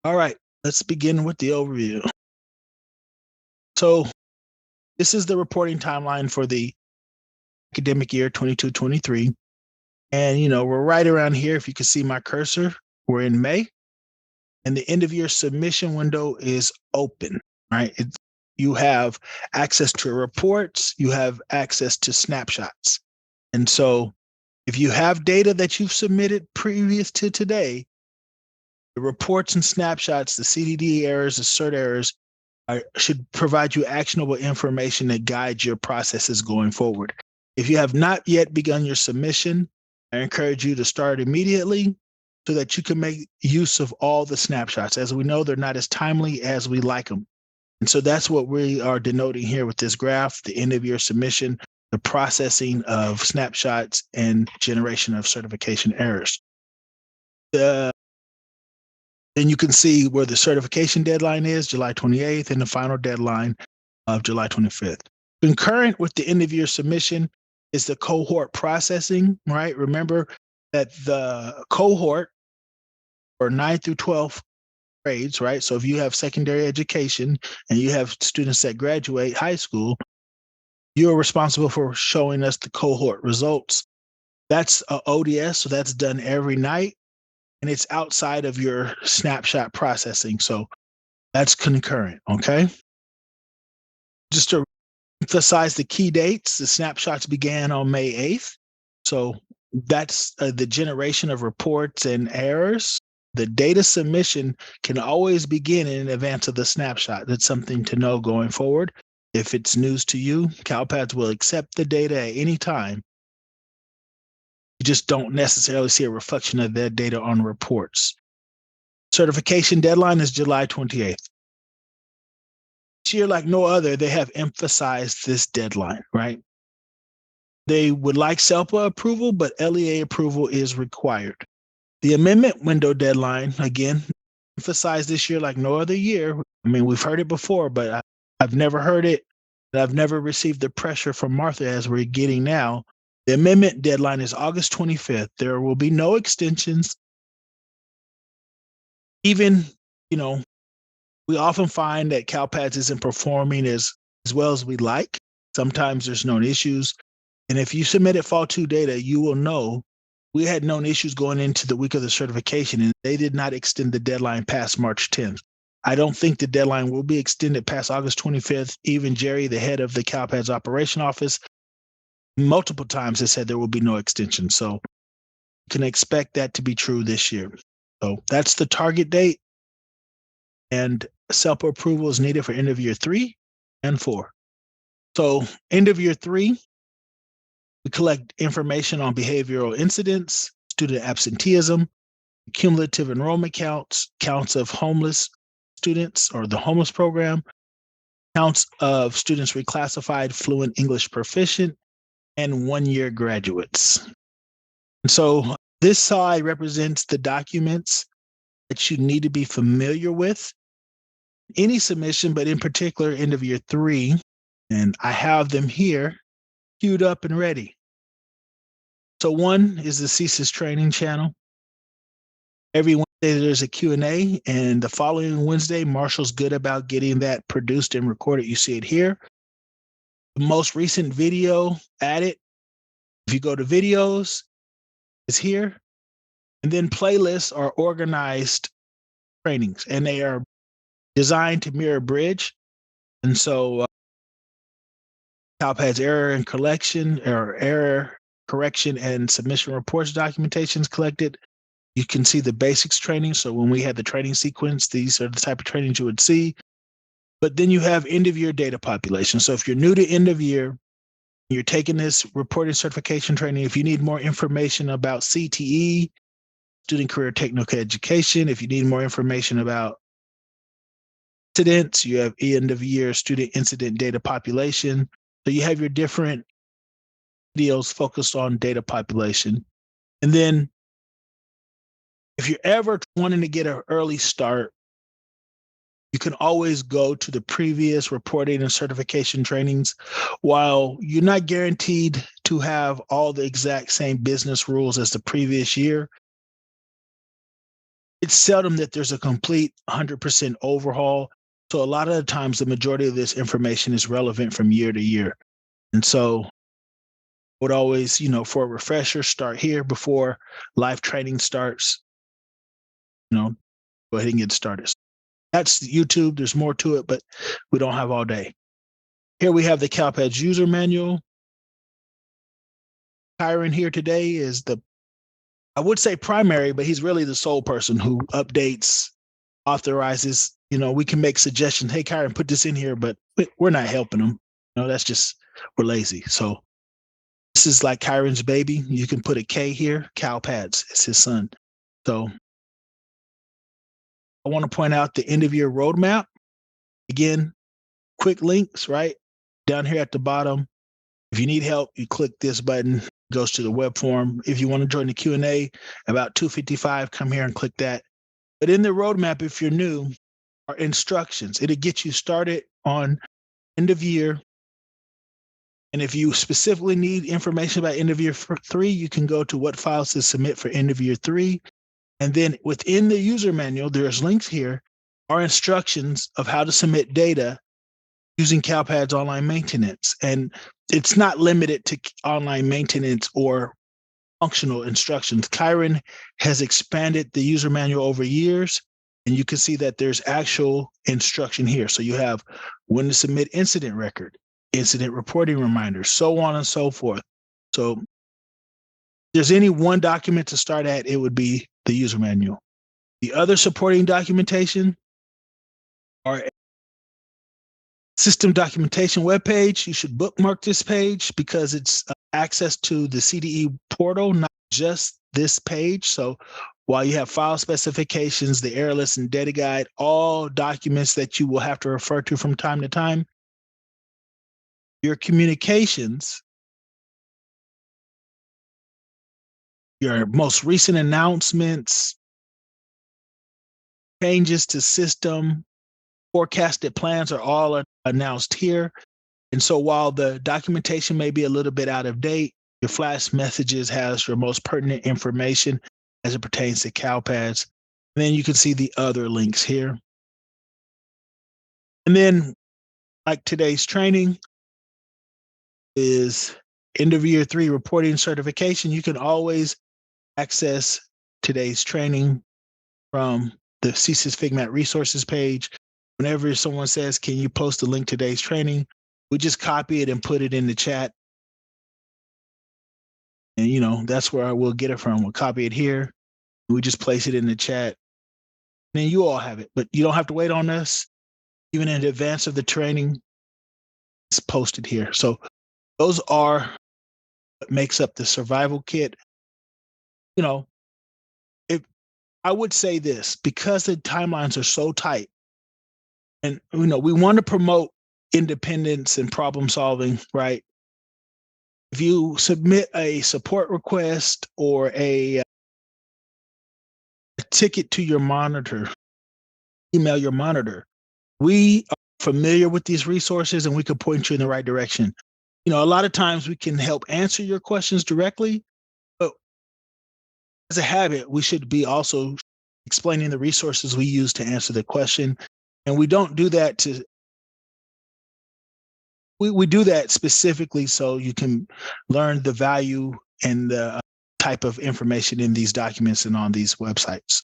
All right, let's begin with the overview. So this is the reporting timeline for the academic year 22-23. And, we're right around here. If you can see my cursor, we're in May. And the end of year submission window is open, right? You have access to reports, you have access to snapshots. And so if you have data that you've submitted previous to today, the reports and snapshots, the CDD errors, the cert errors, should provide you actionable information that guides your processes going forward. If you have not yet begun your submission, I encourage you to start immediately so that you can make use of all the snapshots. As we know, they're not as timely as we like them. And so that's what we are denoting here with this graph, the end of year submission, the processing of snapshots, and generation of certification errors. Then you can see where the certification deadline is, July 28th, and the final deadline of July 25th. Concurrent with the end of year submission is the cohort processing, right? Remember that the cohort for 9th through 12th grades, right? So if you have secondary education and you have students that graduate high school, you're responsible for showing us the cohort results. That's a ODS, so that's done every night. And it's outside of your snapshot processing. So that's concurrent, okay? Just to emphasize the key dates, the snapshots began on May 8th. So that's the generation of reports and errors. The data submission can always begin in advance of the snapshot. That's something to know going forward. If it's news to you, CalPADS will accept the data at any time. You just don't necessarily see a reflection of that data on reports. Certification deadline is July 28th. This year, like no other, they have emphasized this deadline, right? They would like SELPA approval, but LEA approval is required. The amendment window deadline, again, emphasized this year like no other year. I mean, we've heard it before, but I've never heard it. I've never received the pressure from Martha as we're getting now. The amendment deadline is August 25th. There will be no extensions. Even, we often find that CalPADS isn't performing as well as we like. Sometimes there's known issues. And if you submitted Fall 2 data, you will know we had known issues going into the week of the certification, and they did not extend the deadline past March 10th. I don't think the deadline will be extended past August 25th. Even Jerry, the head of the CalPADS operation office, multiple times has said there will be no extension. So you can expect that to be true this year. So that's the target date. And SELPA approval is needed for end of year 3 and 4. So end of year 3, we collect information on behavioral incidents, student absenteeism, cumulative enrollment counts, counts of homeless students or the homeless program, counts of students reclassified fluent English proficient, and one-year graduates. And so this slide represents the documents that you need to be familiar with. Any submission, but in particular, end of year 3, and I have them here queued up and ready. So one is the CSIS training channel. Every Wednesday there's a Q&A, and the following Wednesday, Marshall's good about getting that produced and recorded. You see it here. The most recent video added, if you go to videos, is here. And then playlists are organized trainings, and they are designed to mirror Bridge. And so CalPADS error correction and submission reports documentations collected. You can see the basics training. So when we had the training sequence, these are the type of trainings you would see. But then you have end of year data population. So if you're new to end of year, you're taking this reporting certification training. If you need more information about CTE, student career technical education, if you need more information about incidents, you have end of year student incident data population. So you have your different videos focused on data population. And then if you're ever wanting to get an early start, you can always go to the previous reporting and certification trainings. While you're not guaranteed to have all the exact same business rules as the previous year, it's seldom that there's a complete 100% overhaul. So a lot of the times, the majority of this information is relevant from year to year. And so would always, for a refresher, start here before live training starts, go ahead and get started. That's YouTube. There's more to it, but we don't have all day. Here we have the CalPads user manual. Kyron here today is I would say primary, but he's really the sole person who updates, authorizes. We can make suggestions. Hey, Kyron, put this in here, but we're not helping him. That's just, we're lazy. So this is like Kyron's baby. You can put a K here, CalPads. It's his son. So I want to point out the end of year roadmap. Again, quick links, right? Down here at the bottom. If you need help, you click this button, goes to the web form. If you want to join the Q&A about 2:55, come here and click that. But in the roadmap, if you're new, are instructions. It'll get you started on end of year. And if you specifically need information about end of year 3, you can go to what files to submit for end of year 3. And then within the user manual, there's links here, are instructions of how to submit data using CalPads online maintenance. And it's not limited to online maintenance or functional instructions. Kyron has expanded the user manual over years, and you can see that there's actual instruction here. So you have when to submit incident record, incident reporting reminders, so on and so forth. So if there's any one document to start at, it would be the user manual. The other supporting documentation are system documentation webpage. You should bookmark this page because it's access to the CDE portal, not just this page. So while you have file specifications, the error list and data guide, all documents that you will have to refer to from time to time, your communications, your most recent announcements, changes to system, forecasted plans are all announced here. And so while the documentation may be a little bit out of date, your flash messages has your most pertinent information as it pertains to CalPads. And then you can see the other links here. And then like today's training is end of year 3 reporting certification. You can always access today's training from the CSIS Figmat resources page. Whenever someone says, can you post a link to today's training? We just copy it and put it in the chat. And, that's where I will get it from. We'll copy it here. We just place it in the chat. And then you all have it. But you don't have to wait on us. Even in advance of the training, it's posted here. So those are what makes up the survival kit. If I would say this, because the timelines are so tight, and we want to promote independence and problem solving, right? If you submit a support request or a ticket to your monitor, email your monitor, we are familiar with these resources and we can point you in the right direction. A lot of times we can help answer your questions directly, but as a habit, we should be also explaining the resources we use to answer the question. And we don't do that we do that specifically so you can learn the value and the type of information in these documents and on these websites.